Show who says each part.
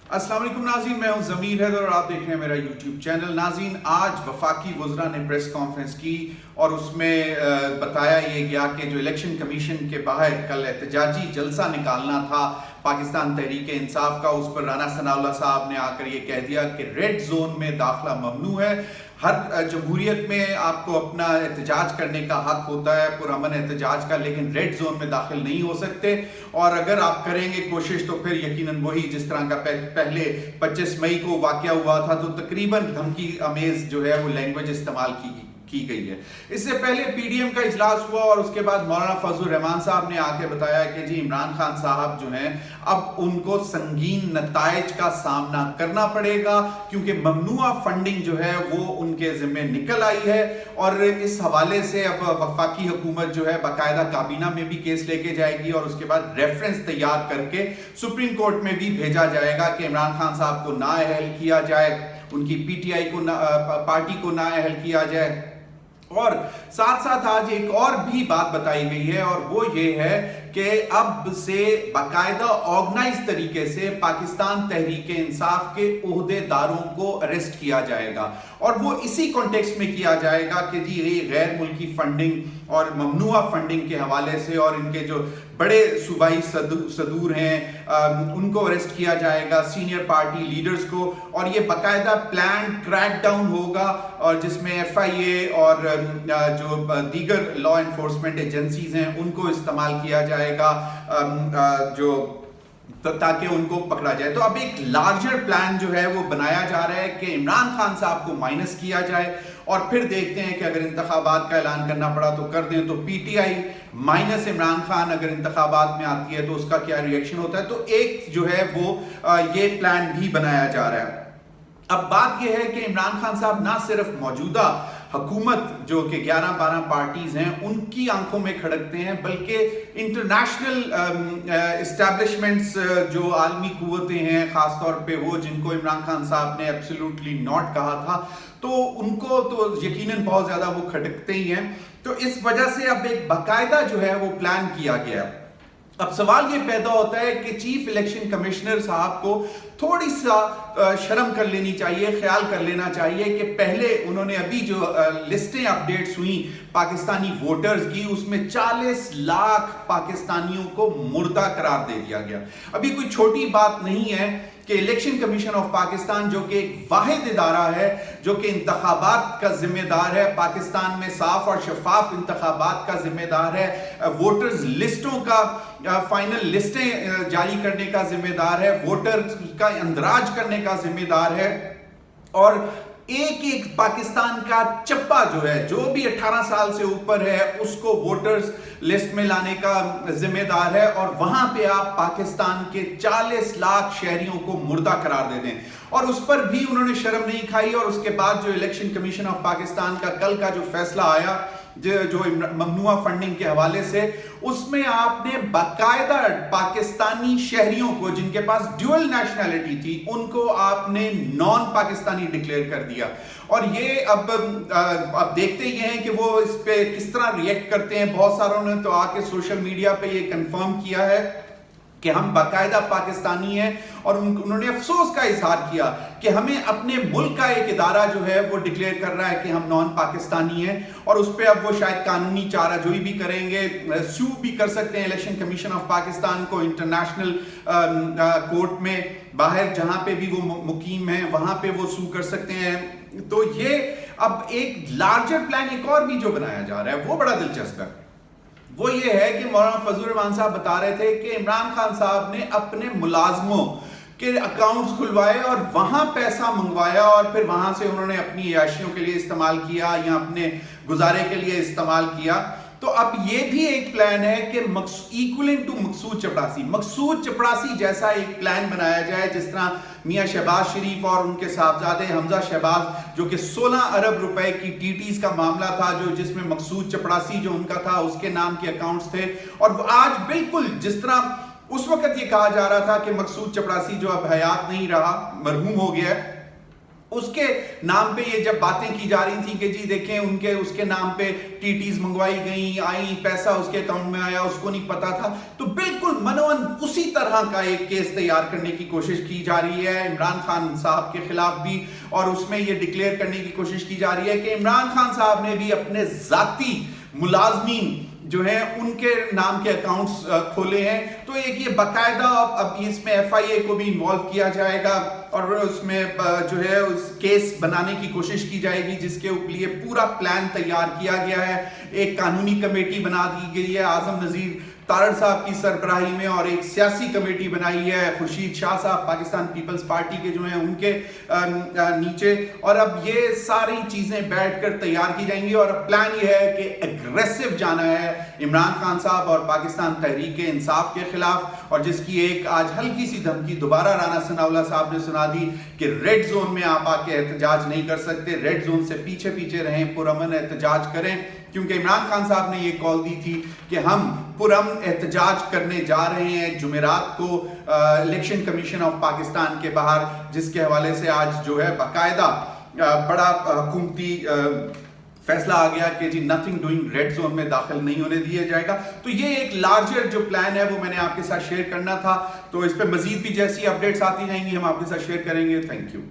Speaker 1: अस्सलाम वालेकुम नाज़रीन, मैं हूं ज़मीर हैदर और आप देख रहे हैं मेरा यूट्यूब चैनल। नाज़रीन, आज वफाकी वज़रा ने प्रेस कॉन्फ्रेंस की और उसमें बताया ये गया कि जो इलेक्शन कमीशन के बाहर कल एहतजाजी जलसा निकालना था पाकिस्तान तहरीक इंसाफ का, उस पर राना सनाउल्लाह साहब ने आकर ये कह दिया कि रेड जोन में दाखिला ममनू है। हर जमहूरियत में आपको अपना एहतजाज करने का हक होता है, पुरअमन एहतजाज का, लेकिन रेड जोन में दाखिल नहीं हो सकते। और अगर आप करेंगे कोशिश तो फिर यकीनन वही जिस तरह का पहले 25 मई को वाकया हुआ था, तो तकरीबन धमकी अमेज जो है वो लैंग्वेज इस्तेमाल की गई है। इससे पहले पीडीएम का इजलास हुआ और उसके बाद मौलाना फजलुर रहमान साहब ने आके बताया कि जी इमरान खान साहब जो हैं अब उनको संगीन नताइज का सामना करना पड़ेगा, क्योंकि ममनुआ फंडिंग जो है वो उनके जिम्मे निकल आई है। और इस हवाले से अब वफाकी हुकूमत जो है बाकायदा काबीना में भी केस लेके जाएगी और उसके बाद रेफरेंस तैयार करके सुप्रीम कोर्ट में भी भेजा जाएगा कि इमरान खान साहब को नाअहल किया जाए, उनकी पीटीआई को पार्टी को नाअहल किया जाए। और साथ साथ आज एक और भी बात बताई गई है और वो ये है कि अब से बाकायदा ऑर्गेनाइज तरीके से पाकिस्तान तहरीक इंसाफ के ओहदेदारों को अरेस्ट किया जाएगा। और वो इसी कॉन्टेक्स्ट में किया जाएगा कि जी ये गैर मुल्की फंडिंग और ममनुआ फंडिंग के हवाले से और इनके जो बड़े सूबाई सदूर हैं उनको अरेस्ट किया जाएगा, सीनियर पार्टी लीडर्स को। और ये बाकायदा प्लान क्रैकडाउन होगा और जिसमें एफआईए और जो दीगर लॉ एनफोर्समेंट एजेंसीज हैं उनको इस्तेमाल किया जाएगा जो ताकि उनको पकड़ा जाए। तो अब एक लार्जर प्लान जो है वो बनाया जा रहा है कि इमरान खान साहब को माइनस किया जाए और फिर देखते हैं कि अगर इंतखाबात का ऐलान करना पड़ा तो कर दें। तो पीटीआई माइनस इमरान खान अगर इंतखाबात में आती है तो उसका क्या रिएक्शन होता है। तो एक जो है वो ये प्लान भी बनाया जा रहा है। अब बात यह है कि इमरान खान साहब ना सिर्फ मौजूदा हुकूमत जो कि 11-12 पार्टीज हैं उनकी आंखों में खड़कते हैं, बल्कि इंटरनेशनल एस्टैब्लिशमेंट्स जो आलमी कुव्वतें हैं, खासतौर पे वो जिनको इमरान खान साहब ने एब्सोल्युटली नॉट कहा था, तो उनको तो यकीनन बहुत ज्यादा वो खटकते ही हैं। तो इस वजह से अब एक बाकायदा जो है वो प्लान किया गया। अब सवाल ये पैदा होता है कि चीफ इलेक्शन कमिश्नर साहब को थोड़ी सा शर्म कर लेनी चाहिए, ख्याल कर लेना चाहिए कि पहले उन्होंने अभी जो लिस्टें अपडेट्स हुई पाकिस्तानी वोटर्स की, उसमें 40 लाख पाकिस्तानियों को मुर्दा करार दे दिया गया। अभी कोई छोटी बात नहीं है कि इलेक्शन कमीशन ऑफ पाकिस्तान जो कि एक वाहिद इदारा है जो कि इंतखाबात का जिम्मेदार है, पाकिस्तान में साफ और शफाफ इंतखाबात का जिम्मेदार है, वोटर्स लिस्टों का फाइनल लिस्टें जारी करने का जिम्मेदार है, वोटर का अंदराज करने का जिम्मेदार है, और एक एक पाकिस्तान का चप्पा जो है, जो भी 18 साल से ऊपर है, उसको वोटर्स लिस्ट में लाने का जिम्मेदार है। और वहां पे आप पाकिस्तान के 40 लाख शहरियों को मुर्दा करार दे दें, और उस पर भी उन्होंने शर्म नहीं खाई। और उसके बाद जो इलेक्शन कमीशन ऑफ पाकिस्तान का कल का जो फैसला आया जो ममनुआ फंडिंग के हवाले से, उसमें आपने बाकायदा पाकिस्तानी शहरियों को जिनके पास ड्यूअल नेशनैलिटी थी उनको आपने नॉन पाकिस्तानी डिक्लेयर कर दिया। और ये अब देखते ही हैं कि वो इस पे किस तरह रिएक्ट करते हैं। बहुत सारों ने तो आके सोशल मीडिया पे ये कंफर्म किया है कि हम बाकायदा पाकिस्तानी हैं, और उन्होंने अफसोस का इजहार किया कि हमें अपने मुल्क का एक इदारा जो है वो डिक्लेयर कर रहा है कि हम नॉन पाकिस्तानी हैं। और उस पर अब वो शायद कानूनी चाराजोई भी करेंगे, सू भी कर सकते हैं इलेक्शन कमीशन ऑफ पाकिस्तान को इंटरनेशनल कोर्ट में, बाहर जहां पे भी वो मुकीम है वहां पे वो सू कर सकते हैं। तो ये अब एक लार्जर प्लान एक और भी जो बनाया जा रहा है वो बड़ा दिलचस्प है। वो ये है कि मौलाना फजलुर रहमान साहब बता रहे थे कि इमरान खान साहब ने अपने मुलाजमों के अकाउंट्स खुलवाए और वहां पैसा मंगवाया और फिर वहां से उन्होंने अपनी याशियों के लिए इस्तेमाल किया या अपने गुजारे के लिए इस्तेमाल किया। तो अब ये भी एक प्लान है कि इक्वलेंट टू मकसूद चपड़ासी जैसा एक प्लान बनाया जाए, जिस तरह मियां शहबाज शरीफ और उनके साहबजादे हमजा शहबाज जो कि 16 अरब रुपए की टीटीज का मामला था, जो जिसमें मकसूद चपड़ासी जो उनका था उसके नाम के अकाउंट्स थे। और आज बिल्कुल जिस तरह उस वक्त ये कहा जा रहा था कि मकसूद चपड़ासी जो अब हयात नहीं रहा, मरहूम हो गया है, اس کے نام پہ یہ جب باتیں کی جا رہی تھیں کہ جی دیکھیں اس کے نام پہ ٹیٹیز منگوائی گئیں آئیں پیسہ اس کے اکاؤنٹ میں آیا اس کو نہیں پتا تھا، تو بالکل منون اسی طرح کا ایک کیس تیار کرنے کی کوشش کی جا رہی ہے عمران خان صاحب کے خلاف بھی، اور اس میں یہ ڈکلیئر کرنے کی کوشش کی جا رہی ہے کہ عمران خان صاحب نے بھی اپنے ذاتی ملازمین جو ہیں ان کے نام کے اکاؤنٹس کھولے ہیں۔ تو ایک یہ باقاعدہ اب اس میں ایف آئی اے کو بھی انوالو کیا جائے گا اور اس میں جو ہے اس کیس بنانے کی کوشش کی جائے گی جس کے لیے پورا پلان تیار کیا گیا ہے۔ ایک قانونی کمیٹی بنا دی گئی ہے اعظم نذیر تارڑ صاحب کی سربراہی میں، اور ایک سیاسی کمیٹی بنائی ہے خورشید شاہ صاحب پاکستان پیپلز پارٹی کے جو ہیں ان کے نیچے، اور اب یہ ساری چیزیں بیٹھ کر تیار کی جائیں گی، اور پلان یہ ہے کہ اگریسو جانا ہے عمران خان صاحب اور پاکستان تحریک انصاف کے خلاف، اور جس کی ایک آج ہلکی سی دھمکی دوبارہ رانا ثناءاللہ صاحب نے سنا دی کہ ریڈ زون میں آپ آ کے احتجاج نہیں کر سکتے، ریڈ زون سے پیچھے پیچھے رہیں، پرامن احتجاج کریں، کیونکہ عمران خان صاحب نے یہ کال دی تھی کہ ہم پرامن احتجاج کرنے جا رہے ہیں جمعرات کو الیکشن کمیشن آف پاکستان کے باہر، جس کے حوالے سے آج جو ہے باقاعدہ بڑا حکومتی فیصلہ آ گیا کہ جی نتھنگ ڈوئنگ ریڈ زون میں داخل نہیں ہونے دیا جائے گا۔ تو یہ ایک لارجر جو پلان ہے وہ میں نے آپ کے ساتھ شیئر کرنا تھا، تو اس پہ مزید بھی جیسی اپڈیٹس آتی جائیں گی ہم آپ کے ساتھ شیئر کریں گے۔ Thank you.